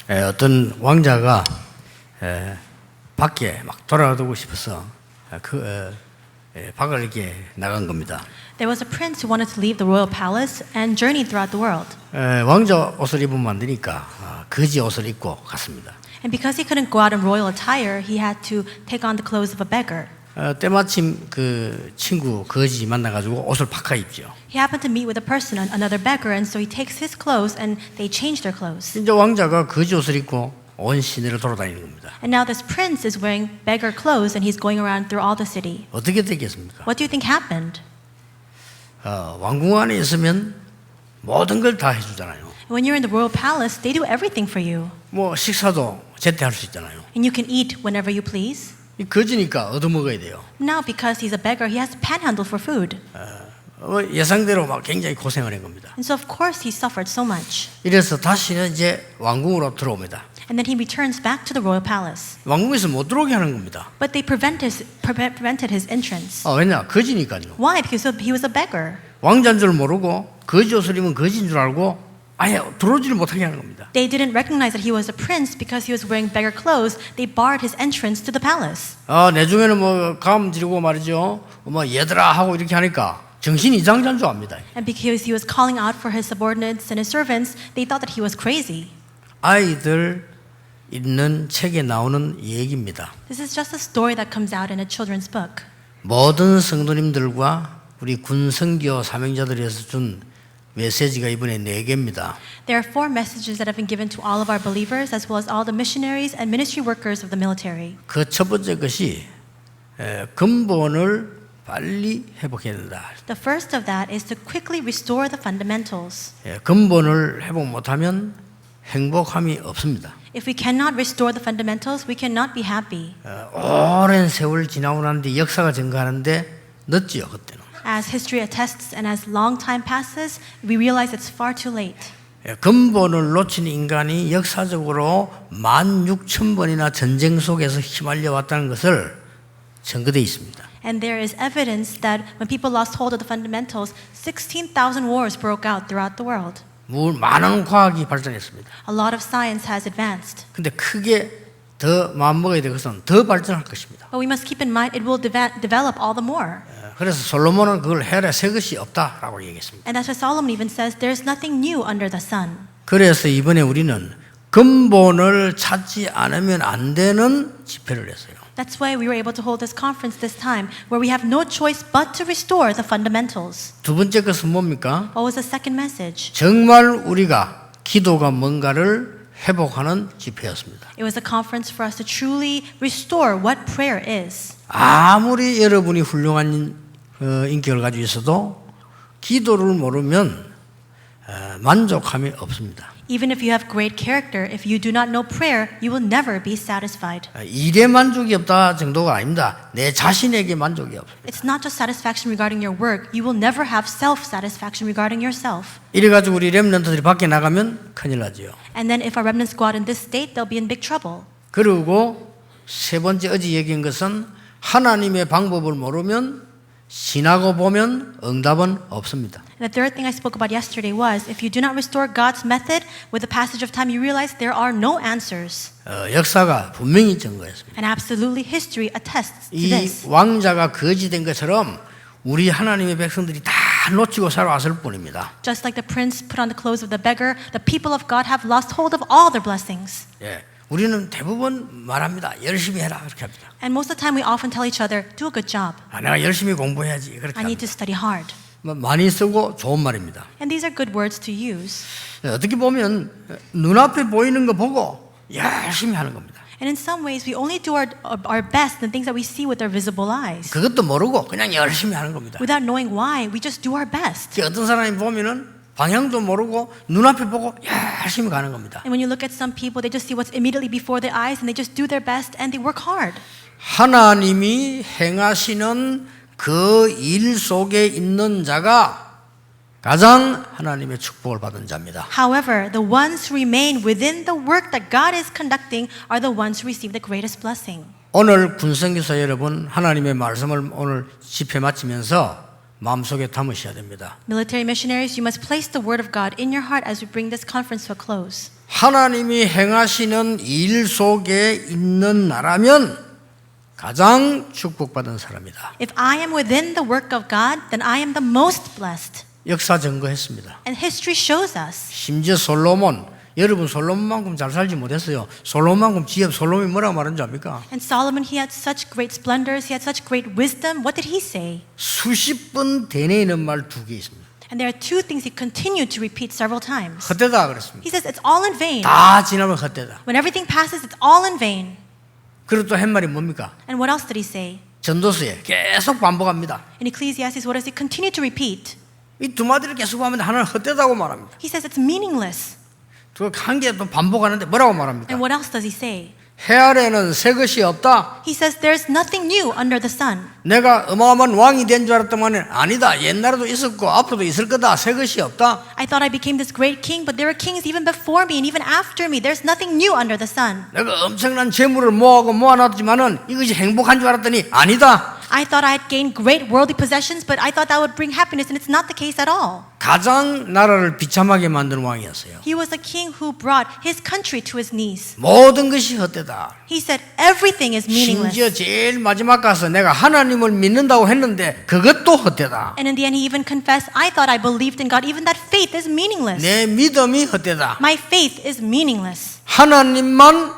어떤 왕자가 밖에 막 돌아다니고 싶어서 밖을 이렇게 나간 겁니다. There was a prince who wanted to leave the royal palace and journey throughout the world. 왕자 옷을 입으면 안 되니까 거지 옷을 입고 갔습니다. And because he couldn't go out in royal attire, he had to take on the clothes of a beggar. 때마침 그 친구 거지 만나가지고 옷을 바꿔 입죠. He happened to meet with a person, another beggar, and so he takes his clothes and they change their clothes. 이제 왕자가 거지 옷을 입고 온 시내를 돌아다니는 겁니다. And now this prince is wearing beggar clothes and he's going around through all the city. 어떻게 되겠습니까? What do you think happened? 왕궁 안에 있으면 모든 걸 다 해주잖아요. When you're in the royal palace, they do everything for you. 뭐 식사도 제때 할 수 있잖아요. And you can eat whenever you please. 이 거지니까 얻어먹어야 돼요. Now, because he's a beggar, he has to panhandle for food. 예상대로 막 굉장히 고생을 한 겁니다. And so, of course, he suffered so much. 이래서 다시는 이제 왕궁으로 들어옵니다. And then he returns back to the royal palace. 왕궁에서 못 들어오게 하는 겁니다. But they prevented his entrance. 왜냐? 거지니까요. Why? Because he was a beggar. 왕자인 줄 모르고 거지 옷을 입으면 거지인 줄 알고 아예 들어오지를 못하게 하는 겁니다. They didn't recognize that he was a prince because he was wearing beggar clothes. They barred his entrance to the palace. 내중에는 뭐 감 지르고 말이죠. 뭐 얘들아 하고 이렇게 하니까 정신이 이상자인 줄 압니다. And because he was calling out for his subordinates and his servants, they thought that he was crazy. 아이들 읽는 책에 나오는 얘기입니다. This is just a story that comes out in a children's book. 모든 성도님들과 우리 군선교 사명자들에서 준 메시지가 이번에 4개입니다. There are 4 messages that have been given to all of our believers as well as all the missionaries and ministry workers of the military. 그 첫 번째 것이 근본을 빨리 회복해야 된다. The first of that is to quickly restore the fundamentals. 근본을 회복 못하면 행복함이 없습니다. If we cannot restore the fundamentals, we cannot be happy. 오랜 세월 지나고 난 뒤 역사가 증가하는데 늦지요, 그때는. As history attests and as long time passes, we realize it's far too late. 근본을 놓친 인간이 역사적으로 16,000번이나 전쟁 속에서 휘말려 왔다는 것을 증거되어 있습니다. And there is evidence that when people lost hold of the fundamentals, 16,000 wars broke out throughout the world. 많은 과학이 발전했습니다. A lot of science has advanced. 근데 크게 더 마음먹어야 될 것은 더 발전할 것입니다. But we must keep in mind it will develop all the more. 그래서 솔로몬은 그걸 해라 새 것이 없다라고 얘기했습니다. And that's why Solomon even says there's nothing new under the sun. 그래서 이번에 우리는 근본을 찾지 않으면 안 되는 집회를 했어요. That's why we were able to hold this conference this time, where we have no choice but to restore the fundamentals. 두 번째 것은 뭡니까? What was the second message? 정말 우리가 기도가 뭔가를 회복하는 집회였습니다. It was a conference for us to truly restore what prayer is. 아무리 여러분이 훌륭한 인격을 가지고 있어도 기도를 모르면 만족함이 없습니다. Even if you have great character, if you do not know prayer, you will never be satisfied. 일에 만족이 없다 정도가 아닙니다. 내 자신에게 만족이 없습니다. It's not just satisfaction regarding your work. You will never have self-satisfaction regarding yourself. 이래가지고 우리 렘넌트들이 밖에 나가면 큰일 나죠. And then if our remnants go out in this state, they'll be in big trouble. 그리고 세 번째 어제 얘기한 것은 하나님의 방법을 모르면 신하고 보면 응답은 없습니다. And the third thing I spoke about yesterday was if you do not restore God's method, with the passage of time you realize there are no answers. 역사가 분명히 증거했습니다. And absolutely history attests to 이 this. 왕자가 거지된 것처럼 우리 하나님의 백성들이 다 놓치고 살아왔을 뿐입니다. Just like the prince put on the clothes of the beggar, the people of God have lost hold of all their blessings. 우리는 대부분 말합니다. 열심히 해라 그렇게 합니다. And most of the time we often tell each other, do a good job. 내가 열심히 공부해야지 그렇게 I need 합니다. to study hard. 많이 쓰고 좋은 말입니다. And these are good words to use. 어떻게 보면 눈앞에 보이는 거 보고 열심히 하는 겁니다. And in some ways we only do our best in things that we see with our visible eyes. 그것도 모르고 그냥 열심히 하는 겁니다. Without knowing why, we just do our best. 어떤 사람이 보면은 방향도 모르고 눈앞에 보고 열심히 가는 겁니다. And when you look at some people, they just see what's immediately before their eyes and they just do their best and they work hard. 하나님이 행하시는 그 일 속에 있는 자가 가장 하나님의 축복을 받은 자입니다. However, the ones who remain within the work that God is conducting are the ones who receive the greatest blessing. 오늘 군성교사 여러분 하나님의 말씀을 오늘 집회 마치면서 마음속에 담으셔야 됩니다. Military missionaries, you must place the word of God in your heart as we bring this conference to a close. 하나님이 행하시는 일 속에 있는 나라면 가장 축복받은 사람이다. If I am within the work of God, then I am the most blessed. 역사 증거했습니다. And history shows us. 심지어 솔로몬, 여러분 솔로몬만큼 잘 살지 못했어요. 솔로몬만큼 지혜, 솔로몬이 뭐라고 말하는 줄 압니까? And Solomon, he had such great splendors, he had such great wisdom. What did he say? 수십 번 대내이는 말 두 개 있습니다. And there are two things he continued to repeat several times. 헛되다 그랬습니다. He says, it's all in vain. 다 지나면 헛되다. When everything passes, it's all in vain. 그리고 또 한 말이 뭡니까? And what else did he say? 전도서에 계속 반복합니다. In Ecclesiastes, what does he continue to repeat? 이 두 마디를 계속 하면 하나는 헛되다고 말합니다. He says it's meaningless. 또 한 개 또 반복하는데 뭐라고 말합니까? And what else does he say? 해 아래는 새 것이 없다. He says there's nothing new under the sun. 내가 어마어마한 왕이 된 줄 알았더만 아니다. 옛날에도 있었고 앞으로도 있을 거다. 새 것이 없다. I thought I became this great king, but there were kings even before me and even after me. There's nothing new under the sun. 내가 엄청난 재물을 모아놨지만은 이것이 행복한 줄 알았더니 아니다. I thought I had gained great worldly possessions, but I thought that would bring happiness, and it's not the case at all. 가장 나라를 비참하게 만든 왕이었어요. He was a king who brought his country to his knees. 모든 것이 헛되다. He said everything is meaningless. 심지어 제일 마지막 가서 내가 하나님을 믿는다고 했는데 그것도 헛되다. And in the end, he even confessed, I thought I believed in God. Even that faith is meaningless. 내 믿음이 헛되다. My faith is meaningless. 하나님만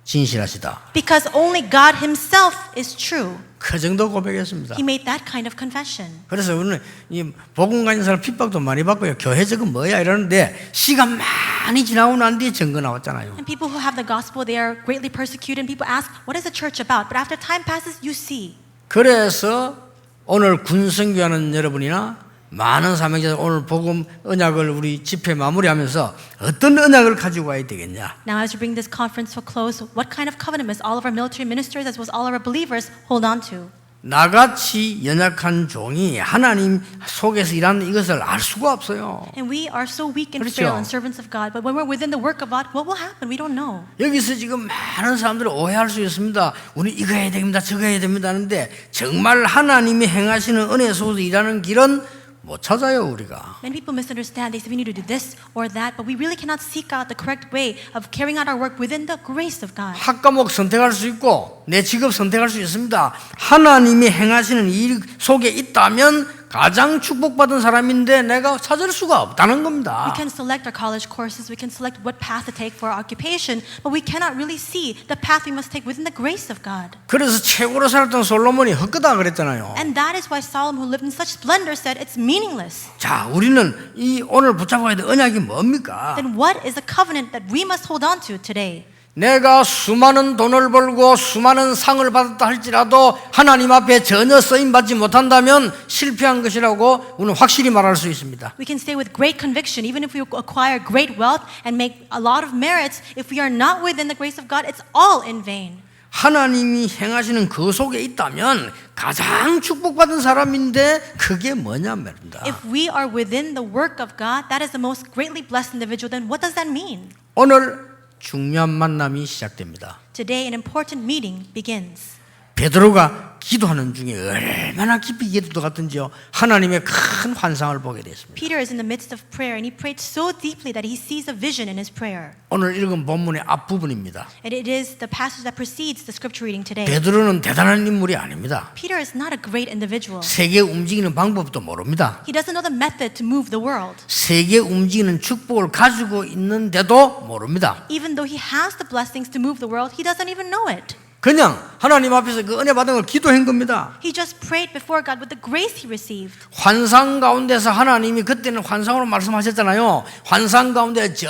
진실하시다. Because only God himself is true. 그 정도 고백했습니다. He made that kind of confession. 그래서 우리는 이 복음 가진 사람 핍박도 많이 받고요. 교회적은 뭐야 이러는데 시간 많이 지나고 난 뒤에 증거 나왔잖아요. And people who have the gospel, they are greatly persecuted. And people ask, what is the church about? But after time passes, you see. 그래서 오늘 군성교하는 여러분이나 많은 사명자들 오늘 복음 언약을 우리 집회 마무리하면서 어떤 언약을 가지고 와야 되겠냐? Now, as we bring this conference to a close, what kind of covenant must all of our military ministers, as well as all of our believers, hold on to? 나같이 연약한 종이 하나님 속에서 일하는 이것을 알 수가 없어요. And we are so weak and 그렇죠. frail and servants of God. But when we're within the work of God, what will happen? We don't know. 여기서 지금 많은 사람들이 오해할 수 있습니다. 우리 이거 해야 됩니다. 저거 해야 됩니다 하는데 정말 하나님이 행하시는 은혜 속에서 일하는 길은 못 찾아요 우리가. Many people misunderstand. They say we need to do this or that, but we really cannot seek out the correct way of carrying out our work within the grace of God. 학과목 선택할 수 있고 내 직업 선택할 수 있습니다. 하나님이 행하시는 일 속에 있다면 가장 축복받은 사람인데 내가 찾을 수가 없다는 겁니다. We can select our college courses, we can select what path to take for our occupation, but we cannot really see the path we must take within the grace of God. 그래서 최고로 살았던 솔로몬이 헛거다 그랬잖아요. And that is why Solomon, who lived in such splendor, said it's meaningless. 자, 우리는 이 오늘 붙잡아야 될 언약이 뭡니까? Then what is the covenant that we must hold on to today? 내가 수많은 돈을 벌고 수많은 상을 받았다 할지라도 하나님 앞에 전혀 쓰임받지 못한다면 실패한 것이라고 우리는 확실히 말할 수 있습니다. We can say with great conviction, even if we acquire great wealth and make a lot of merits, if we are not within the grace of God, it's all in vain. 하나님이 행하시는 그 속에 있다면 가장 축복받은 사람인데 그게 뭐냐 말입니다. If we are within the work of God, that is the most greatly blessed individual, then what does that mean? 오늘 중요한 만남이 시작됩니다. Today, an important meeting begins. 베드로가 기도하는 중에 얼마나 깊이 기도했던지요. 하나님의 큰 환상을 보게 됐습니다. Peter is in the midst of prayer and he prayed so deeply that he sees a vision in his prayer. 오늘 읽은 본문의 앞부분입니다. And it is the passage that precedes the scripture reading today. 베드로는 대단한 인물이 아닙니다. Peter is not a great individual. 세계 움직이는 방법도 모릅니다. He doesn't know the method to move the world. 세계 움직이는 축복을 가지고 있는데도 모릅니다. Even though he has the blessings to move the world, he doesn't even know it. 그냥 하나님 앞에서 그 은혜 받은 걸 기도한 겁니다. He just prayed before God with the grace he received. 환상 가운데서 하나님이 그때는 환상으로 말씀하셨잖아요. 환상 가운데 저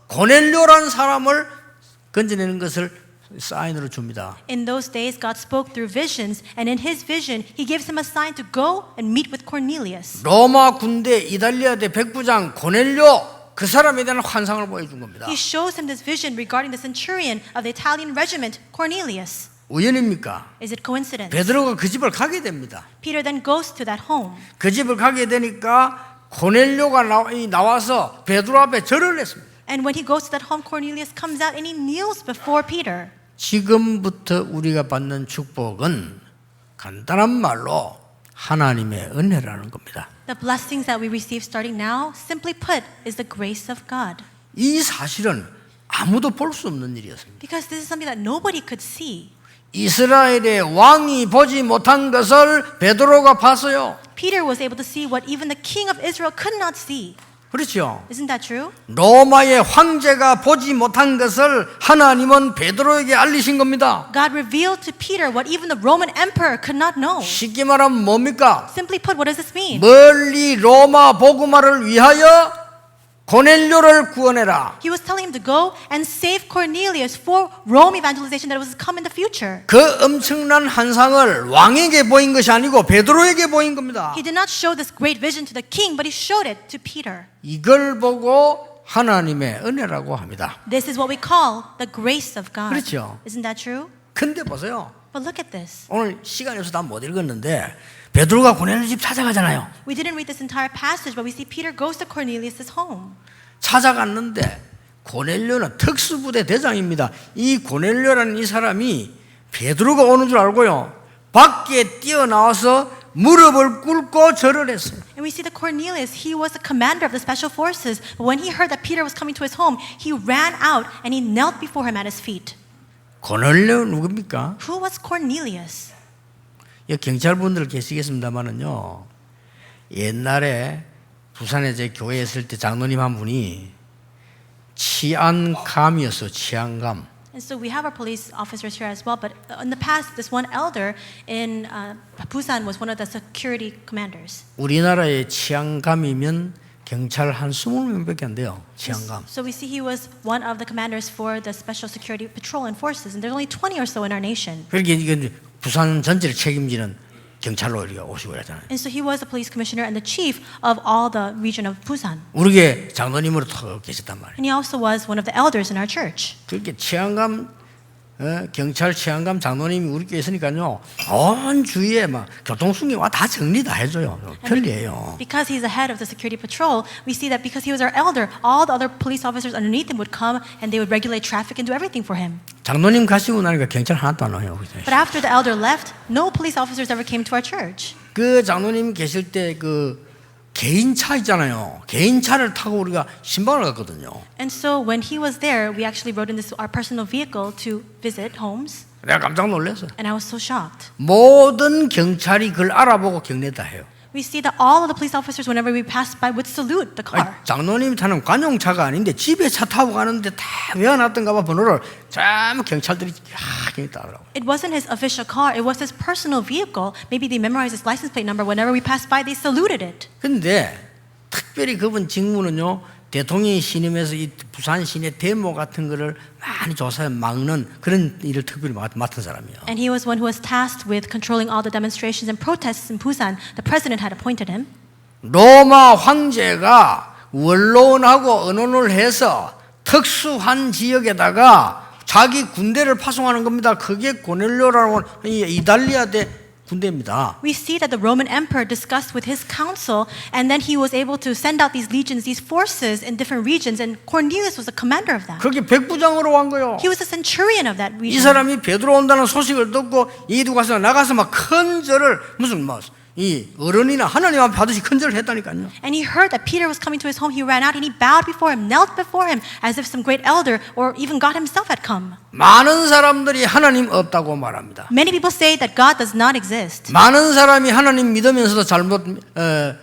고넬료라는 사람을 건져내는 것을 사인으로 줍니다. In those days, God spoke through visions, and in his vision, he gives him a sign to go and meet with Cornelius. 로마 군대 이달리아대 백부장 고넬료 그 사람에 대한 환상을 보여준 겁니다. He shows him this vision regarding the centurion of the Italian regiment, Cornelius. 우연입니까? Is it coincidence? 베드로가 그 집을 가게 됩니다. Peter then goes to that home. 그 집을 가게 되니까 고넬료가 나와서 베드로 앞에 절을 했습니다. And when he goes to that home, Cornelius comes out and he kneels before Peter. 지금부터 우리가 받는 축복은 간단한 말로 하나님의 은혜라는 겁니다. The blessings that we receive starting now, simply put, is the grace of God. 이 사실은 아무도 볼 수 없는 일이었습니다. Because this is something that nobody could see. 이스라엘의 왕이 보지 못한 것을 베드로가 봤어요. Peter was able to see what even the king of Israel could not see. 그렇죠. Isn't that true? 로마의 황제가 보지 못한 것을 하나님은 베드로에게 알리신 겁니다. God revealed to Peter what even the Roman emperor could not know. 쉽게 말하면 뭡니까? Simply put, what does this mean? 멀리 로마 복음화를 위하여 고넬료를 구원해라. He was telling him to go and save Cornelius for Rome evangelization that was to come in the future. 그 엄청난 환상을 왕에게 보인 것이 아니고 베드로에게 보인 겁니다. He did not show this great vision to the king, but he showed it to Peter. 이걸 보고 하나님의 은혜라고 합니다. This is what we call the grace of God. 그렇죠. Isn't that true? 근데 보세요. But look at this. 오늘 시간이 없어서 다 못 읽었는데 베드로가 고넬료 집 찾아가잖아요. We didn't read this entire passage, but we see Peter goes to Cornelius' home. 찾아갔는데 고넬료는 특수부대 대장입니다. 이 고넬료라는 이 사람이 베드로가 오는 줄 알고요. 밖에 뛰어나와서 무릎을 꿇고 절을 했어요. And we see that Cornelius, he was the commander of the special forces. But when he heard that Peter was coming to his home, he ran out and he knelt before him at his feet. 고넬료 누굽니까? Who was Cornelius? 여기 경찰분들 계시겠습니다만은요. 옛날에 부산에 제 교회에 있을 때 장로님 한 분이 치안감이었어요. 치안감. And so we have our police officers here as well. But in the past, this one elder in Busan was one of the security commanders. 우리나라의 치안감이면 경찰 한 20명밖에 안 돼요. 치안감. So we see he was one of the commanders for the special security patrol and forces. And there's only 20 or so in our nation. 그렇게 이게 부산 전체를 책임지는 경찰로 이렇게 오시고 그러잖아요. And so he was the police commissioner and the chief of all the region of Busan. 우리게 장로님으로 또 계셨단 말이에요. And he also was one of the elders in our church. 그렇게 치안감 경찰 치안감 장로님이 우리 교회 있으니까요. 온 주위에 막 교통수님 와 다 정리 다 해줘요. 편리해요. Because he's the head of the security patrol, we see that because he was our elder, all the other police officers underneath him would come and they would regulate traffic and do everything for him. 장로님 가시고 나니까 경찰 하나도 안 와요. But after the elder left, no police officers ever came to our church. 그 장로님 계실 때 그 개인 차 있잖아요. 개인 차를 타고 우리가 신방을 갔거든요. And so when he was there, we actually rode in this our personal vehicle to visit homes. 내가 깜짝 놀랐어요. And I was so shocked. 모든 경찰이 그걸 알아보고 경례다 해요. We see that all of the police officers, whenever we passed by, would salute the car. 장로님이 타는 관용차가 아닌데 집에 차 타고 가는데 다 외워놨던가 봐 번호를 전부 경찰들이 그냥 따라가고. It wasn't his official car. It was his personal vehicle. Maybe they memorized his license plate number. Whenever we passed by, they saluted it. 근데 특별히 그분 직무는요. 대통령이 신임해서 이 부산 시내 데모 같은 거를 많이 조사해 막는 그런 일을 특별히 맡은 사람이에요. And he was one who was tasked with controlling all the demonstrations and protests in Busan. The president had appointed him. 로마 황제가 원로원하고 의논을 해서 특수한 지역에다가 자기 군대를 파송하는 겁니다. 그게 고넬료라는 이달리아 대 군대입니다. We see that the Roman emperor discussed with his council, and then he was able to send out these legions, these forces in different regions, and Cornelius was the commander of that. 그렇게 백부장으로 간 거예요. He was a centurion of that 이 region. 사람이 베드로 온다는 소식을 듣고 이두 가서 나가서 막 큰 절을 무슨 이 어른이나 하나님 앞에 하듯이 큰 절을 했다니까요. And he heard that Peter was coming to his home. He ran out and he bowed before him, knelt before him, as if some great elder or even God himself had come. 많은 사람들이 하나님 없다고 말합니다. Many people say that God does not exist. 많은 사람이 하나님 믿으면서도 잘못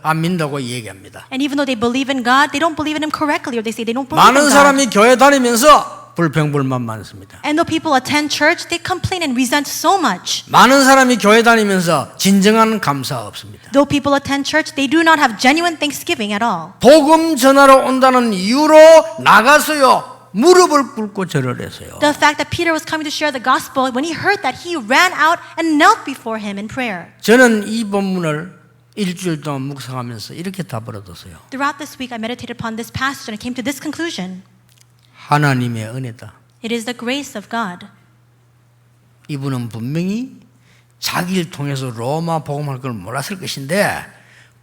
안 믿는다고 얘기합니다. And even though they believe in God, they don't believe in him correctly, or they say they don't believe 많은 in God. 사람이 교회 다니면서 불평불만 많습니다. And though people attend church, they complain and resent so much. 많은 사람이 교회 다니면서 진정한 감사 없습니다. Though people attend church, they do not have genuine thanksgiving at all. 복음 전하러 온다는 이유로 나가서요 무릎을 꿇고 절을 했어요. The fact that Peter was coming to share the gospel, when he heard that, he ran out and knelt before him in prayer. 저는 이 본문을 일주일 동안 묵상하면서 이렇게 답을 얻었어요. Throughout this week, I meditated upon this passage and I came to this conclusion. 하나님의 은혜다. It is the grace of God. 이분은 분명히 자기를 통해서 로마 복음할 걸 몰랐을 것인데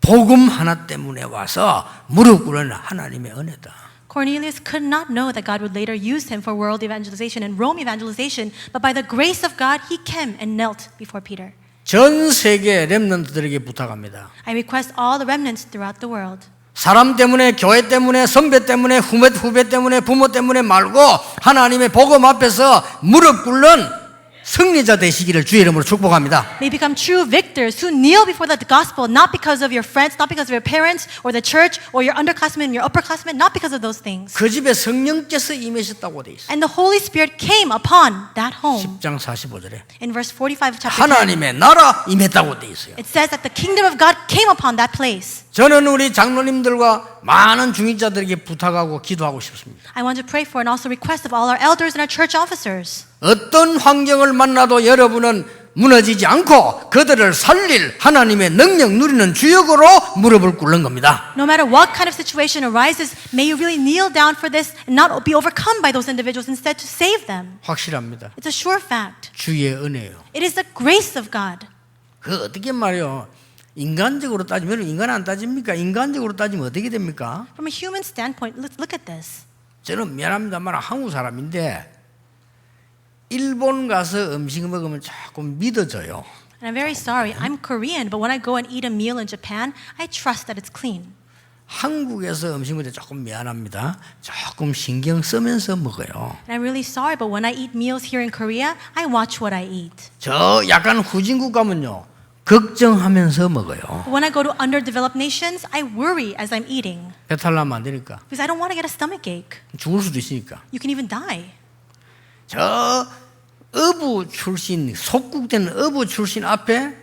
복음 하나 때문에 와서 무릎 꿇는 하나님의 은혜다. Cornelius could not know that God would later use him for world evangelization and Rome evangelization, but by the grace of God, he came and knelt before Peter. 전 세계 렘넌트들에게 부탁합니다. I request all the remnants throughout the world. 사람 때문에, 교회 때문에, 선배 때문에, 후배 때문에, 부모 때문에 말고 하나님의 복음 앞에서 무릎 꿇는 승리자 되시기를 주의 이름으로 축복합니다. May become true victors who kneel before the gospel, not because of your friends, not because of your parents, or the church, or your underclassmen, your upperclassmen, not because of those things. 그 집에 성령께서 임하셨다고 돼 있어요. And the Holy Spirit came upon that home. 10장 45절에 In verse 45 of chapter 10, 하나님의 나라 임했다고 돼 있어요. it says that the kingdom of God came upon that place. 저는 우리 장로님들과 많은 중직자들에게 부탁하고 기도하고 싶습니다. I want to pray for and also request of all our elders and our church officers. 어떤 환경을 만나도 여러분은 무너지지 않고 그들을 살릴 하나님의 능력 누리는 주역으로 무릎을 꿇는 겁니다. No matter what kind of situation arises, may you really kneel down for this and not be overcome by those individuals, instead to save them. 확실합니다. It's a sure fact. 주의 은혜요. It is the grace of God. 그 어떻게 말이요? 인간적으로 따지면 인간 안 따집니까? 인간적으로 따지면 어떻게 됩니까? From a human standpoint, let's look at this. 저는 미안합니다만 한국 사람인데 일본 가서 음식 먹으면 조금 믿어져요. And I'm very sorry, I'm Korean, but when I go and eat a meal in Japan, I trust that it's clean. 한국에서 음식 먹을 때 조금 미안합니다. 조금 신경 쓰면서 먹어요. And I'm really sorry, but when I eat meals here in Korea, I watch what I eat. 저 약간 후진국 가면요. 걱정하면서 먹어요. But when I go to underdeveloped nations, I worry as I'm eating 배탈 나면 안 되니까. because I don't want to get a stomach ache. 죽을 수도 있으니까. You can even die. 저 어부 출신, 속국된 어부 출신 앞에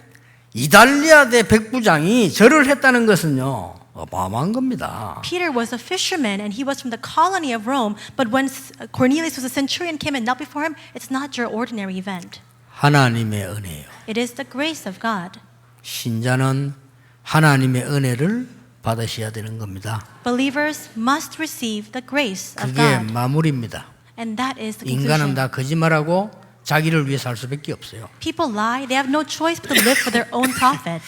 이달리아 대 백부장이 절을 했다는 것은요. 어마어마한 겁니다. Peter was a fisherman and he was from the colony of Rome, but when Cornelius was a centurion came and knelt before him, it's not your ordinary event. 하나님의 은혜예요. It is the grace of God. 신자는 하나님의 은혜를 받으셔야 되는 겁니다. Believers must receive the grace of 그게 God. 마무리입니다. And that is the 인간은 conclusion. 다 거짓말하고 자기를 위해 살 수밖에 없어요. People lie. They have no choice but to live for their own profit.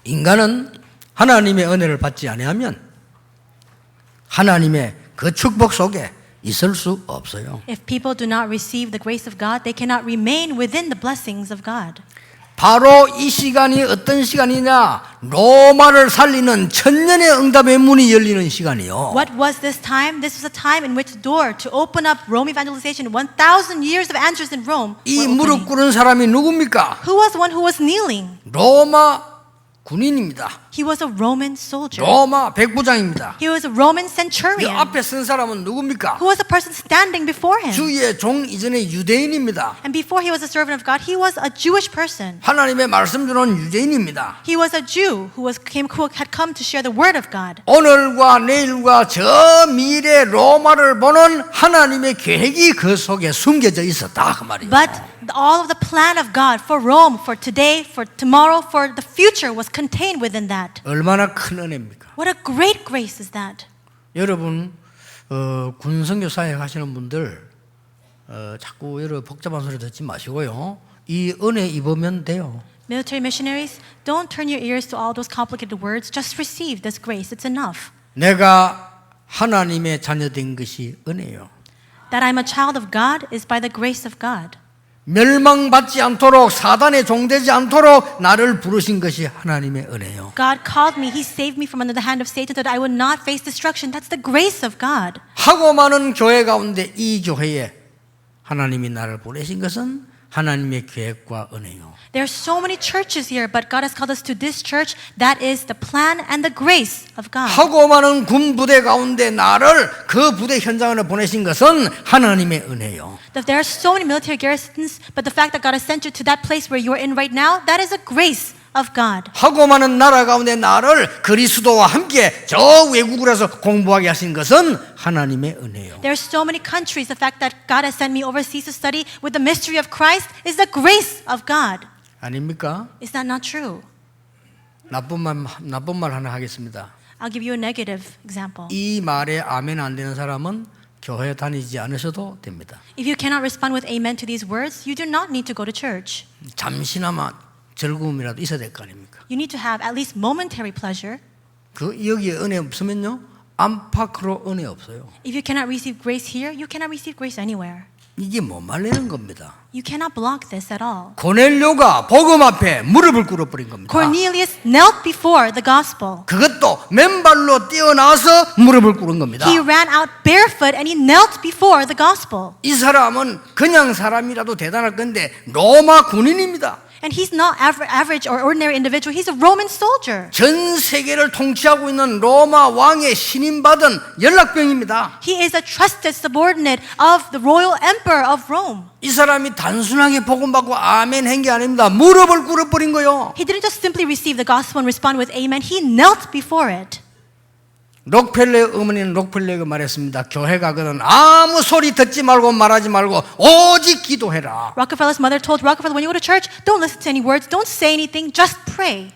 인간은 하나님의 은혜를 받지 아니하면 하나님의 그 축복 속에 있을 수 없어요. If people do not receive the grace of God, they cannot remain within the blessings of God. 바로 이 시간이 어떤 시간이냐? 로마를 살리는 천년의 응답의 문이 열리는 시간이요. What was this time? This was a time in which the door to open up Rome evangelization, 1,000 years of answers in Rome, 이 were 무릎 opening. 꿇은 사람이 누굽니까? Who was the one who was kneeling? 로마 군인입니다. He was a Roman soldier. 로마 백부장입니다. He was a Roman 이 centurion. 앞에 쓴 사람은 누굽니까? Who was the person standing before him? 주의 종 이전의 유대인입니다. And before he was a servant of God, he was a Jewish person. 하나님의 말씀 주는 유대인입니다. He was a Jew who had come to share the word of God. 오늘과 내일과 저 미래 로마를 보는 하나님의 계획이 그 속에 숨겨져 있었다 그 말이에요. But all of the plan of God for Rome, for today, for tomorrow, for the future was contained within that. 얼마나 큰 은혜입니까? What a great grace is that. 여러분 군선교 사역 하시는 분들 자꾸 여러 복잡한 소리 듣지 마시고요. 이 은혜 입으면 돼요. Military missionaries, don't turn your ears to all those complicated words. Just receive this grace. It's enough. 내가 하나님의 자녀된 것이 은혜요. That I'm a child of God is by the grace of God. 멸망받지 않도록 사단에 종되지 않도록 나를 부르신 것이 하나님의 은혜요. God called me. He saved me from under the hand of Satan so that I would not face destruction. That's the grace of God. 하고 많은 교회 가운데 이 교회에 하나님이 나를 보내신 것은 하나님의 계획과 은혜요. There are so many churches here, but God has called us to this church. That is the plan and the grace of God. 하고 많은 군 부대 가운데 나를 그 부대 현장으로 보내신 것은 하나님의 은혜요. That there are so many military garrisons, but the fact that God has sent you to that place where you're in right now, that is a grace of God. 하고 많은 나라 가운데 나를 그리스도와 함께 저 외국으로서 공부하게 하신 것은 하나님의 은혜요. There are so many countries. The fact that God has sent me overseas to study with the mystery of Christ is the grace of God. 아닙니까? Is that not true? 나쁜 말 하나 하겠습니다. I'll give you a negative example. 이 말에 아멘 안 되는 사람은 교회 다니지 않으셔도 됩니다. If you cannot respond with amen to these words, you do not need to go to church. 잠시나마 즐거움이라도 있어야 될 거 아닙니까? You need to have at least momentary pleasure. 그 여기에 은혜 없으면요 안팎으로 은혜 없어요. If you cannot receive grace here, you cannot receive grace anywhere. 이게 못 말리는 겁니다. You cannot block this at all. 고넬료가 복음 앞에 무릎을 꿇어버린 겁니다. Cornelius knelt before the gospel. 그것도 맨발로 뛰어나와서 무릎을 꿇은 겁니다. He ran out barefoot and he knelt before the gospel. 이 사람은 그냥 사람이라도 대단할 건데 로마 군인입니다. And he's not average or ordinary individual. He's a Roman soldier. 전 세계를 통치하고 있는 로마 왕의 신임받은 연락병입니다. He is a trusted subordinate of the royal emperor of Rome. 이 사람이 단순하게 복음받고 아멘 한 게 아닙니다. 무릎을 꿇어버린 거요. He didn't just simply receive the gospel and respond with amen. He knelt before it. 록펠러 어머니는 록펠러가 말했습니다. 교회 가거든 아무 소리 듣지 말고 말하지 말고 오직 기도해라. Rockefeller's mother told Rockefeller, when you go to church, don't listen to any words, don't say anything, just pray.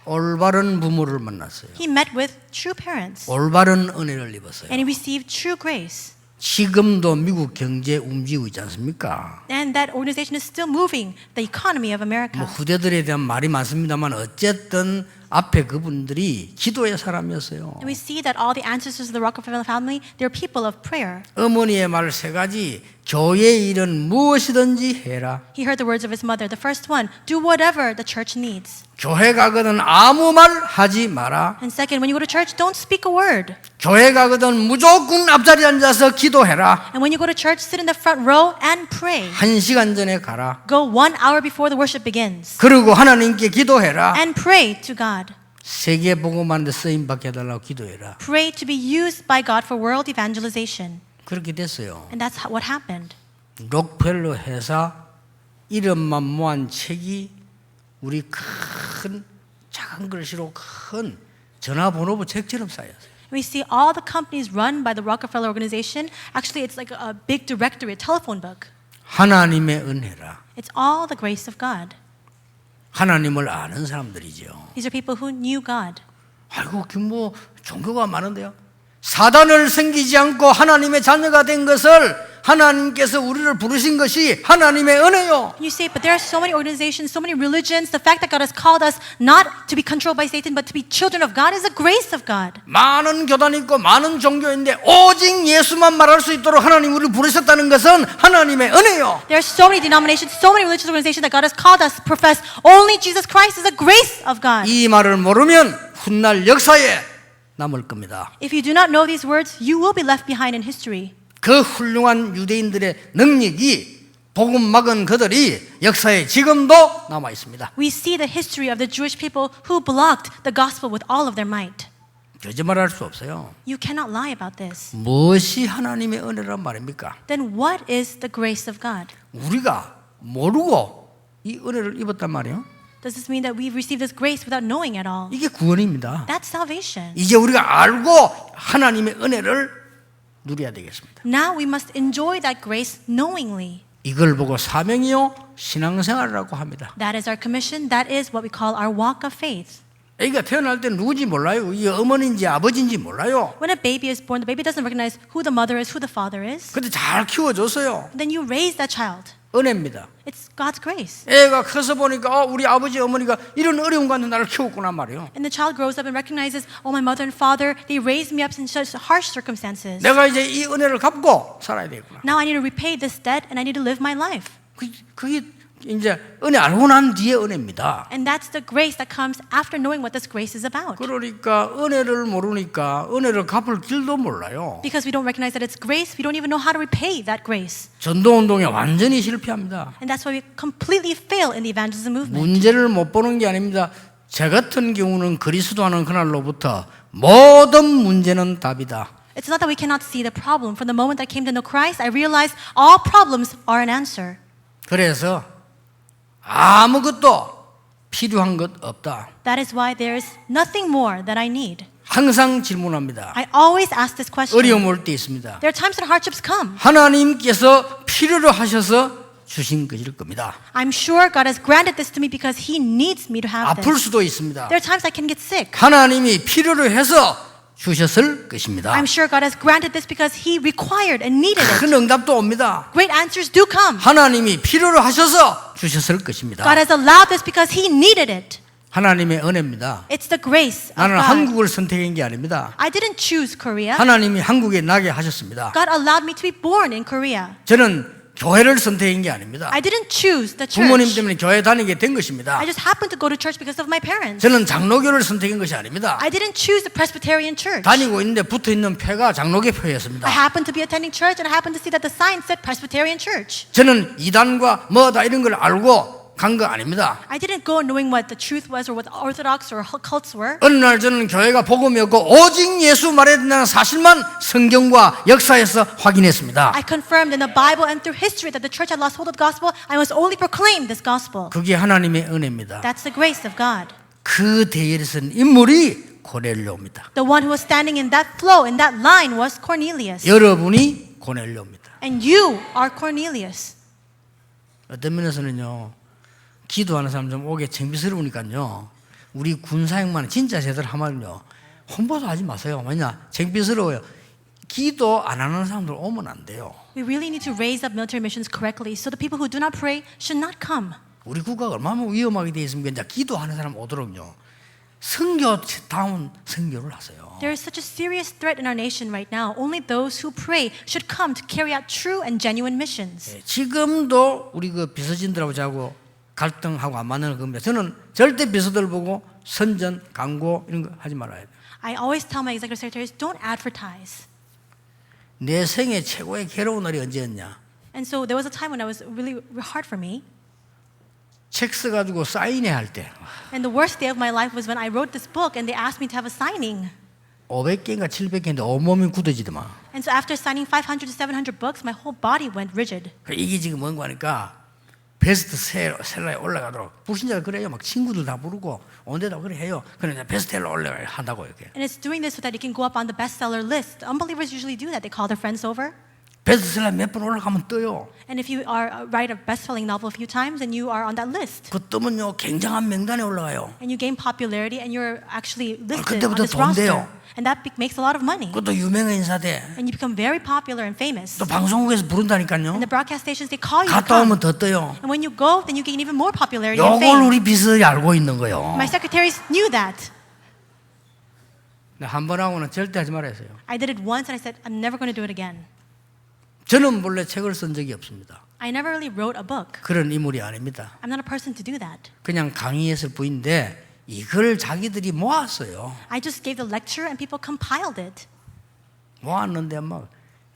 올바른 부모를 만났어요. He met with true parents 올바른 은혜를 입었어요. and he received true grace. 지금도 미국 경제 움직이고 있지 않습니까? And that organization is still moving the economy of America. 뭐 후대들에 대한 말이 많습니다만 어쨌든 앞에 그분들이 기도의 사람이었어요. And we see that all the ancestors of the Rockefeller family, they're people of prayer. 어머니의 말 세 가지. 교회 일은 무엇이든지 해라. He heard the words of his mother. The first one, do whatever the church needs. 교회 가거든 아무 말 하지 마라. And second, when you go to church, don't speak a word. 교회 가거든 무조건 앞자리에 앉아서 기도해라. And when you go to church, sit in the front row and pray. 1시간 전에 가라. Go 1 hour before the worship begins. 그리고 하나님께 기도해라. And pray to God. 세계 복음하는데 쓰임 받게 해달라고 기도해라. Pray to be used by God for world evangelization. 그렇게 됐어요. And that's what happened. 록펠러 회사 이름만 모한 책이 우리 큰 작은 글씨로 큰 전화번호부 책처럼 쌓였어요. We see all the companies run by the Rockefeller organization. Actually, it's like a big directory, a telephone book. 하나님의 은혜라. It's all the grace of God. 하나님을 아는 사람들이죠. These are people who knew God. 아이고 뭐 종교가 많은데요. 사단을 섬기지 않고 하나님의 자녀가 된 것을 하나님께서 우리를 부르신 것이 하나님의 은혜요. You say, but there are so many organizations, so many religions. The fact that God has called us not to be controlled by Satan, but to be children of God is a grace of God. 많은 교단이 있고 많은 종교인데 오직 예수만 말할 수 있도록 하나님 우리를 부르셨다는 것은 하나님의 은혜요. There are so many denominations, so many religious organizations that God has called us to profess only Jesus Christ is a grace of God. 이 말을 모르면 훗날 역사에 남을 겁니다. If you do not know these words, you will be left behind in history. 그 훌륭한 유대인들의 능력이 복음 막은 그들이 역사에 지금도 남아 있습니다. We see the history of the Jewish people who blocked the gospel with all of their might. 거짓말할 수 없어요. You cannot lie about this. 무엇이 하나님의 은혜란 말입니까? Then what is the grace of God? 우리가 모르고 이 은혜를 입었단 말이에요. Does this mean that we've received this grace without knowing at all? 이게 구원입니다. That's salvation. 이제 우리가 알고 하나님의 은혜를 누려야 되겠습니다. Now we must enjoy that grace knowingly. 이걸 보고 사명이요 신앙생활이라고 합니다. That is our commission. That is what we call our walk of faith. 애기가 태어날 때 누구인지 몰라요. 이게 어머니인지 아버지인지 몰라요. When a baby is born, the baby doesn't recognize who the mother is, who the father is. 근데 잘 키워줬어요. Then you raise that child. 은혜입니다. It's God's grace. 애가 커서 보니까 우리 아버지 어머니가 이런 어려움 가운데 나를 키웠구나 말이에요. And the child grows up and recognizes, oh, my mother and father, they raised me up in such harsh circumstances. 내가 이제 이 은혜를 갚고 살아야 되겠구나. Now I need to repay this debt and I need to live my life. 그게 이제 은혜 알고 난 뒤에 은혜입니다. And that's the grace that comes after knowing what this grace is about. 그러니까 은혜를 모르니까 은혜를 갚을 길도 몰라요. Because we don't recognize that it's grace, we don't even know how to repay that grace. 전도운동에 완전히 실패합니다. And that's why we completely fail in the evangelism movement. 문제를 못 보는 게 아닙니다. 저 같은 경우는 그리스도하는 그날로부터 모든 문제는 답이다. It's not that we cannot see the problem. From the moment I came to know Christ, I realized all problems are an answer. 그래서 아무것도 필요한 것 없다. That is why there is nothing more that I need. 항상 질문합니다. I always ask this question. 어려움 올 때 있습니다. There are times when hardships come. 하나님께서 필요로 하셔서 주신 것일 겁니다. I'm sure God has granted this to me because He needs me to have 아플 this. 수도 있습니다. There are times I can get sick. 하나님이 필요로 해서 주셨을 것입니다. I'm sure God has granted this because He required and needed it. 큰 응답도 옵니다. Great answers do come. 하나님이 필요로 하셔서 주셨을 것입니다. God has allowed this because He needed it. 하나님의 은혜입니다. It's the grace of 나는 God. 한국을 선택한 게 아닙니다. I didn't choose Korea. 하나님이 한국에 나게 하셨습니다. God allowed me to be born in Korea. 저는 교회를 선택한 게 아닙니다. I didn't choose the 부모님 church. 때문에 교회 다니게 된 것입니다. I just happened to go to church because of my parents. 저는 장로교를 선택한 것이 아닙니다. I didn't choose the Presbyterian church. 다니고 있는데 붙어있는 표가 장로교 표였습니다. I happened to be attending church and I happened to see that the sign said Presbyterian church. 저는 이단과 뭐다 이런 걸 알고 간 거 아닙니다. I didn't go knowing what the truth was or what the orthodox or cults were. 어느 날 저는 교회가 복음이었고 오직 예수 말해야 된다는 사실만 성경과 역사에서 확인했습니다. I confirmed in the Bible and through history that the church had lost hold of the gospel. I must only proclaim this gospel. 그게 하나님의 은혜입니다. That's the grace of God. 그 대열에 선 인물이 고넬료입니다. The one who was standing in that flow, in that line, was Cornelius. 여러분이 고넬료입니다. And you are Cornelius. 어떤 면에서는요, 기도하는 사람 좀 오게 창피스러우니까요, 우리 군사역만 진짜 제대로 하면요, 홍보도 하지 마세요. 왜냐? 창피스러워요. 기도 안 하는 사람들 오면 안 돼요. We really need to raise up military missions correctly so the people who do not pray should not come. 우리 국가가 얼마나 위험하게 되어 있습니까? 이제 기도하는 사람 오도록요, 선교다운 선교를 하세요. There is such a serious threat in our nation right now. Only those who pray should come to carry out true and genuine missions. 지금도 우리 그 비서진들하고 자고 갈등하고 안 맞는 겁니다. 저는 절대 비서들 보고 선전, 광고 이런 거 하지 말아야 돼요. I always tell my executive secretaries, don't advertise. 내 생애 최고의 괴로운 날이 언제였냐? And so there was a time when it was really hard for me. 책 써가지고 사인회 할 때 And the worst day of my life was when I wrote this book and they asked me to have a signing. 500개인가 700개인데 온몸이 굳어지더만. And so after signing 500 to 700 books, my whole body went rigid. 이게 지금 뭔가 하니까 베스트셀러에 올라가도록 불신자가 그래요. 막 친구들 다 부르고 온데다 그래 해요. 그러니까 베스트셀러 올라가야 한다고 이렇게. And it's doing this so that it can go up on the bestseller list. Unbelievers usually do that. They call their friends over. 베스트셀러 몇 번 올라가면 떠요. And if you are write a best-selling novel a few times, then you are on that list. 그 뜨면요 굉장한 명단에 올라가요. And you gain popularity and you're actually listed on 그때부터 this 돈 roster. 돼요. And that makes a lot of money. 그것도 유명한 인사 돼. And you become very popular and famous. 또 방송국에서 부른다니까요. And the broadcast stations, they call you to 갔다 come. 오면 더 떠요. And when you go, then you gain even more popularity and 요걸 fame. 우리 비서들이 알고 있는 거예요. My secretaries knew that. 한 번 하고는 절대 하지 말아야 했어요. I did it once and I said, I'm never going to do it again. 저는 본래 책을 쓴 적이 없습니다. I never really wrote a book. 그런 인물이 아닙니다. I'm not a person to do that. 그냥 강의했을 뿐인데 이걸 자기들이 모았어요. I just gave the lecture and people compiled it. 모았는데 막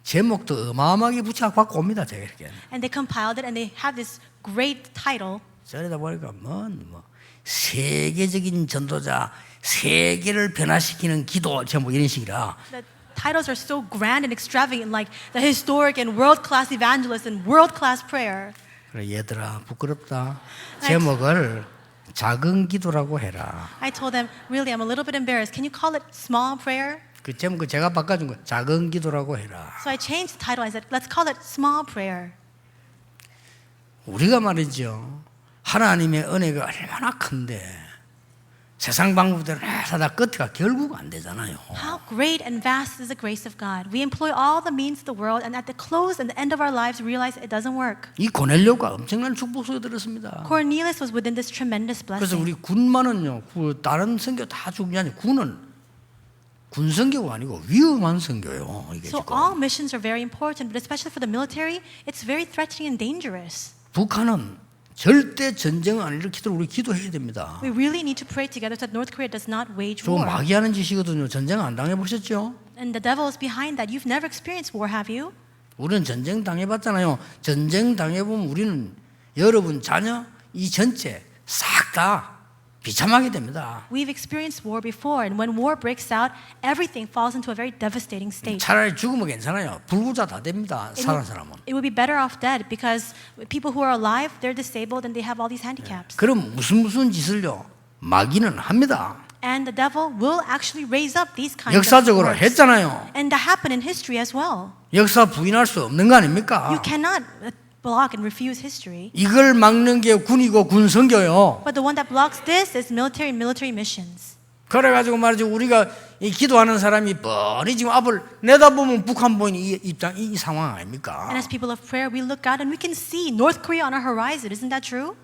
제목도 어마어마하게 붙여갖고 옵니다. 제가 이렇게. And they compiled it and they have this great title. 저러다 보니까 뭐 세계적인 전도자, 세계를 변화시키는 기도 제목 이런 식이라. The titles are so grand and extravagant, like the historic and world-class evangelist and world-class prayer. 그래 얘들아 부끄럽다. 제목을 작은 기도라고 해라. I told them, really, I'm a little bit embarrassed. Can you call it small prayer? 그 제목 제가 바꿔준 거 작은 기도라고 해라. So I changed the title. I said, let's call it small prayer. 우리가 말이죠. 하나님의 은혜가 얼마나 큰데 세상 방법대로 하다 끝가 결국 안 되잖아요. How great and vast is the grace of God. We employ all the means of the world, and at the close and the end of our lives, realize it doesn't work. 이 고넬료가 엄청난 축복 속에 들었습니다. Cornelius was within this tremendous 그래서 blessing. 우리 군만은요, 다른 선교 다 중요하니 군은 군 선교가 아니고 위험한 선교예요. 이게 So 지금 all missions are very important, but especially for the military, it's very threatening and dangerous. 북한은 절대 전쟁을 안 일으키도록 우리 기도해야 됩니다. We really need to pray together so that North Korea does not wage 좀 war. 마귀하는 짓이거든요. 전쟁 안 당해보셨죠? And the devil is behind that. You've never experienced war, have you? 우리는 전쟁 당해봤잖아요. 전쟁 당해보면 우리는 여러분 자녀 이 전체 싹 다 비참하게 됩니다. We've experienced war before, and when war breaks out, everything falls into a very devastating state. 차라리 죽으면 괜찮아요. 불구자 다 됩니다. 사는 사람은. It would be better off dead because people who are alive, they're disabled and they have all these handicaps. 그럼 무슨 짓을요? 마귀는 합니다. And the devil will actually raise up these kinds of 역사적으로 wars. 했잖아요. And that happened in history as well. 역사 부인할 수 없는 거 아닙니까? You cannot block and refuse history. 이걸 막는 게 군이고 군 선교요. But the one that blocks this is military and military missions. 그래가지고 말이죠. 우리가 이 기도하는 사람이 뻔히 지금 앞을 내다보면 북한 보이는 이 입장, 이 상황 아닙니까? And as people of prayer, we look out and we can see North Korea on our horizon. Isn't that true?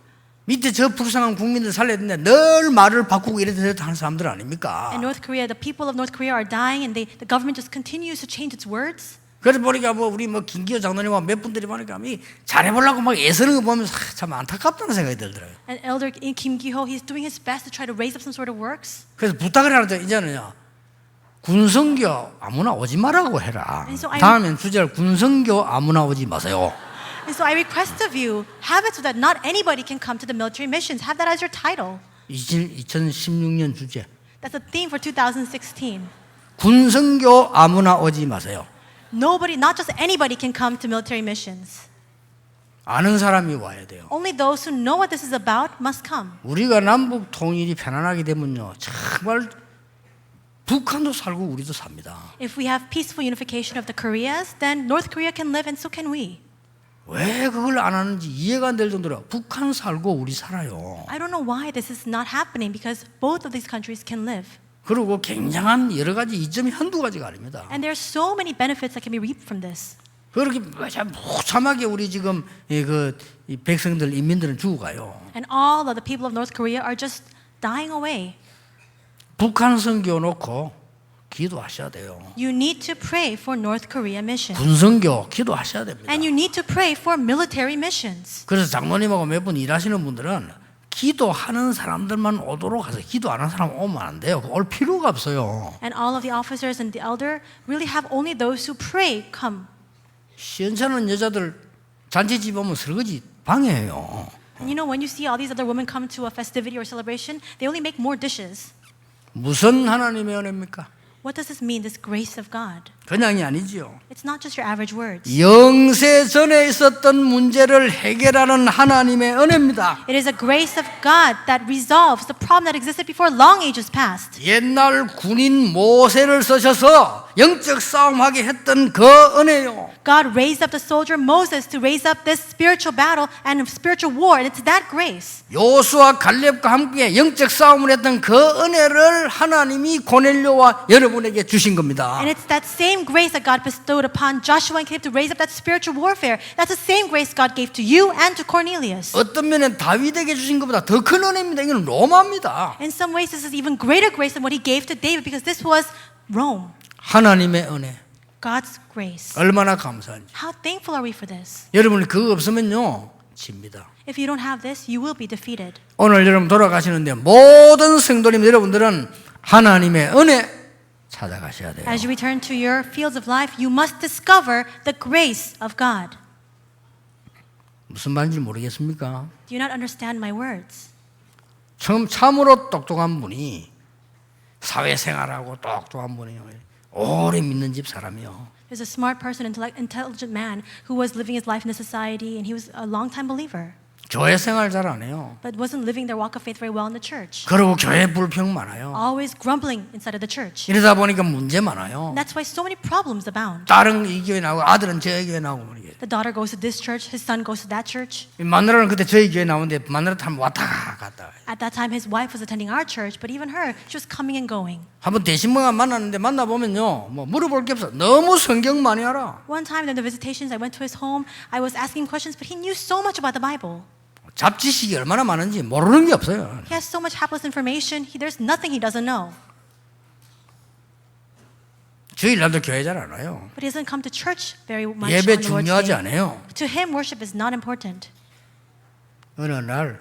밑에 저 불쌍한 국민들 살려야 되는데 늘 말을 바꾸고 이래 저래 하는 사람들 아닙니까? In North Korea, the people of North Korea are dying and the government just continues to change its words. 그래서 보니까 뭐 우리 뭐 김기호 장로님과 몇 분들이 보니까 잘해보려고 막 애쓰는 거 보면서 참 안타깝다는 생각이 들더라고요. And Elder Kim Gi-ho, he's doing his best to try to raise up some sort of works. 그래서 부탁을 하는데 이제는요. 군성교 아무나 오지 말라고 해라. And so I- 다음엔 주제를 군성교 아무나 오지 마세요. And so I request of you, have it so that not anybody can come to the military missions. Have that as your title. 2016년 주제. That's the theme for 2016. 군성교 아무나 오지 마세요. Nobody, not just anybody can come to military missions. 아는 사람이 와야 돼요. Only those who know what this is about must come. 우리가 남북 통일이 편안하게 되면요. 정말 북한도 살고 우리도 삽니다. If we have peaceful unification of the Koreas, then North Korea can live and so can we. 왜 그걸 안 하는지 이해가 안 될 정도로 북한 살고 우리 살아요. I don't know why this is not happening because both of these countries can live. 그리고 굉장한 여러 가지 이점이 한두 가지가 아닙니다. And there are so many benefits that can be reaped from this. 그렇게 무참하게 우리 지금 이 백성들 인민들은 죽어가요. And all of the people of North Korea are just dying away. 북한 선교 놓고 기도하셔야 돼요. You need to pray for North Korea mission. 군선교 기도하셔야 됩니다. And you need to pray for military missions. 그래서 장로님하고 몇 분 일하시는 분들은 기도하는 사람들만 오도록 하세요. 기도 안 하는 사람 오면 안 돼요. 올 필요가 없어요. And all of the officers and the elder really have only those who pray come. 시원찮은 여자들 잔치집 오면 설거지 방해해요. And you know, when you see all these other women come to a festivity or celebration, they only make more dishes. 무슨 하나님의 은혜입니까? What does this mean, this grace of God? 그냥이 아니지요. It's not just your average words. 영세 전에 있었던 문제를 해결하는 하나님의 은혜입니다. It is a grace of God that resolves the problem that existed before long ages past. 옛날 군인 모세를 쓰셔서 영적 싸움하게 했던 그 은혜요. God raised up the soldier Moses to raise up this spiritual battle and spiritual war, and it's that grace. 요수와 갈렙과 함께 영적 싸움을 했던 그 은혜를 하나님이 고넬료와 여러분에게 주신 겁니다. And it's that same grace that God bestowed upon Joshua and Caleb to raise up that spiritual warfare. That's the same grace God gave to you and to Cornelius. 어떤 면엔 다윗에게 주신 것보다 더 큰 은혜입니다. 이건 로마입니다. In some ways, this is even greater grace than what he gave to David because this was Rome. 하나님의 은혜 God's grace. 얼마나 감사한지. How thankful are we for this? 여러분이 그거 없으면요 집니다. If you don't have this, you will be defeated. 오늘 여러분 돌아가시는데 모든 성도님 여러분들은 하나님의 은혜 찾아가셔야 돼요. As you return to your fields of life, you must discover the grace of God. 무슨 말인지 모르겠습니까? Do you not understand my words? 참으로 똑똑한 분이 사회생활하고 똑똑한 분이요. 오래 믿는 집 사람이요. There's a smart person, intelligent man who was living his life in the society, and he was a long-time believer, 교회 생활 잘 안 해요. but wasn't living their walk of faith very well in the church. 그리고 교회 불평 많아요. Always grumbling inside of the church. 이러다 보니까 문제 많아요. And that's why so many problems abound. 딸은 이 교회 나오고 아들은 저 교회 나오고 그러게. The daughter goes to this church, his son goes to that church. 마누라는 그때 저희 교회 나오는데 마누라 타면 왔다 갔다. At that time, his wife was attending our church, but even her, she was coming and going. 한번 대신모가 만났는데 만나 보면요, 뭐 물어볼 게 없어. 너무 성경 많이 알아. One time in the visitations, I went to his home. I was asking him questions, but he knew so much about the Bible. 잡지식이 얼마나 많은지 모르는 게 없어요. He has so much hapless information. There's nothing he doesn't know. 주일날도 교회 잘 안 와요. But he doesn't come to church very much 예배 on the Lord's 중요하지 Day. 않아요. To him, worship is not important. 어느 날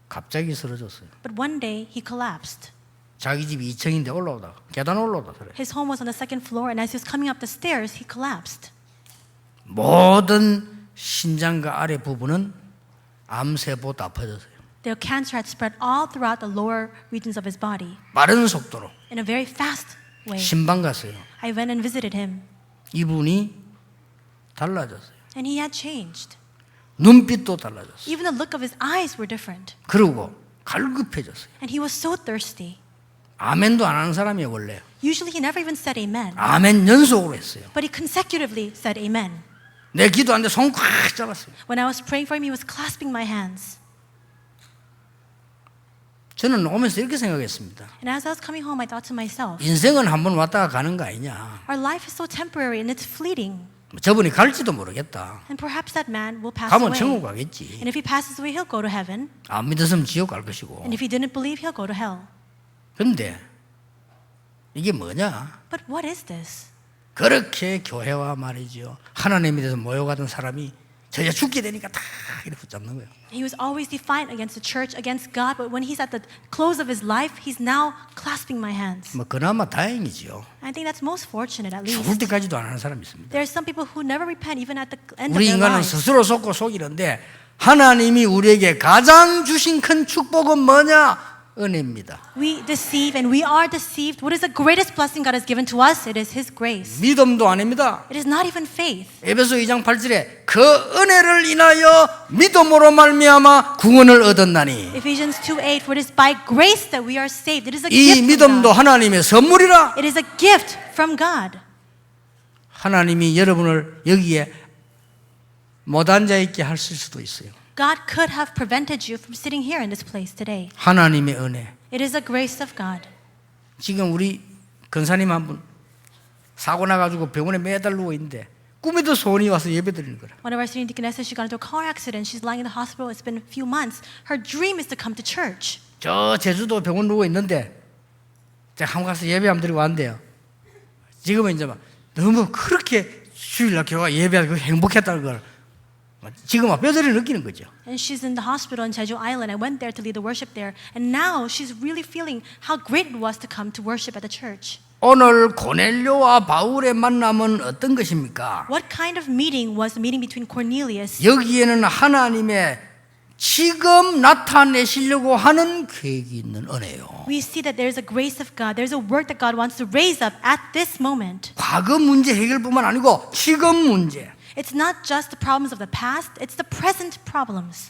갑자기 쓰러졌어요. But one day, he collapsed. 자기 집 2층인데 올라오다가 계단 올라오다 그래. His home was on the second floor, and as he was coming up the stairs, he collapsed. 모든 신장과 아래 부분은 암세포 다 퍼졌어요. The cancer had spread all throughout the lower regions of his body 빠른 속도로 in a very fast way. 신방 갔어요. I went and visited him, 이분이 달라졌어요. and he had changed. 눈빛도 달라졌어요. Even the look of his eyes were different, 그리고 갈급해졌어요. and he was so thirsty. 아멘도 안 하는 사람이에요 원래. Usually, he never even said amen, 아멘 연속으로 했어요. but he consecutively said amen. 내 기도하는데 손 꽉 잡았어요. When I was praying for him, he was clasping my hands. 저는 오면서 이렇게 생각했습니다. And as I was coming home, I thought to myself, 인생은 한번 왔다가 가는 거 아니냐. our life is so temporary and it's fleeting. 저분이 갈지도 모르겠다. And perhaps that man will pass 가면 away. 천국 가겠지. And if he passes away, he'll go to heaven. 안 믿었으면 지옥 갈 것이고. And if he didn't believe, he'll go to hell. 근데 이게 뭐냐? But what is this? 그렇게 교회와 말이죠. 하나님에 대해서 모여가던 사람이 저희가 죽게 되니까 다 이렇게 붙잡는 거예요. He was always defiant against the church, against God, but when he's at the close of his life, he's now clasping my hands. 뭐 그나마 다행이지요. I think that's most fortunate, at least. 죽을 때까지도 안 하는 사람이 있습니다. There are some people who never repent even at the end of 우리 their 인간은 lives. 스스로 속고 속이는데 하나님이 우리에게 가장 주신 큰 축복은 뭐냐? 은혜입니다. We deceive and we are deceived. What is the greatest blessing God has given to us? It is His grace. 믿음도 아닙니다. It is not even faith. 에베소 2장 8절에 그 은혜를 인하여 믿음으로 말미암아 구원을 얻었나니 Ephesians 2:8, for it is by grace that we are saved. It is a 이 gift from 믿음도 God. 하나님의 선물이라. It is a gift from God. 하나님이 여러분을 여기에 못 앉아 있게 하실 수도 있어요. God could have prevented you from sitting here in this place today. 하나님의 은혜. It is a grace of God. 지금 우리 근사님 한 분 사고 나가지고 병원에 매달 누워 있는데 꿈에도 소원이 와서 예배드리는 거라. One of our senior deaconesses, she got into a car accident. She's lying in the hospital. It's been a few months. Her dream is to come to church. 저 제주도 병원 누워 있는데 제가 한번 가서 예배 한번 드리고 왔는데요. 지금은 이제 막 너무 그렇게 주일날 교회가 예배하고 행복했다는 걸 지금 막 뼈저리 느끼는 거죠. And she's in the hospital in Jeju Island. I went there to lead the worship there. And now she's really feeling how great it was to come to worship at the church. 오늘 고넬료와 바울의 만남은 어떤 것입니까? What kind of meeting was the meeting between Cornelius? 여기에는 하나님의 지금 나타내시려고 하는 계획이 있는 은혜요. We see that there's a grace of God. There's a work that God wants to raise up at this moment. 과거 문제 해결뿐만 아니고 지금 문제. It's not just the problems of the past, it's the present problems.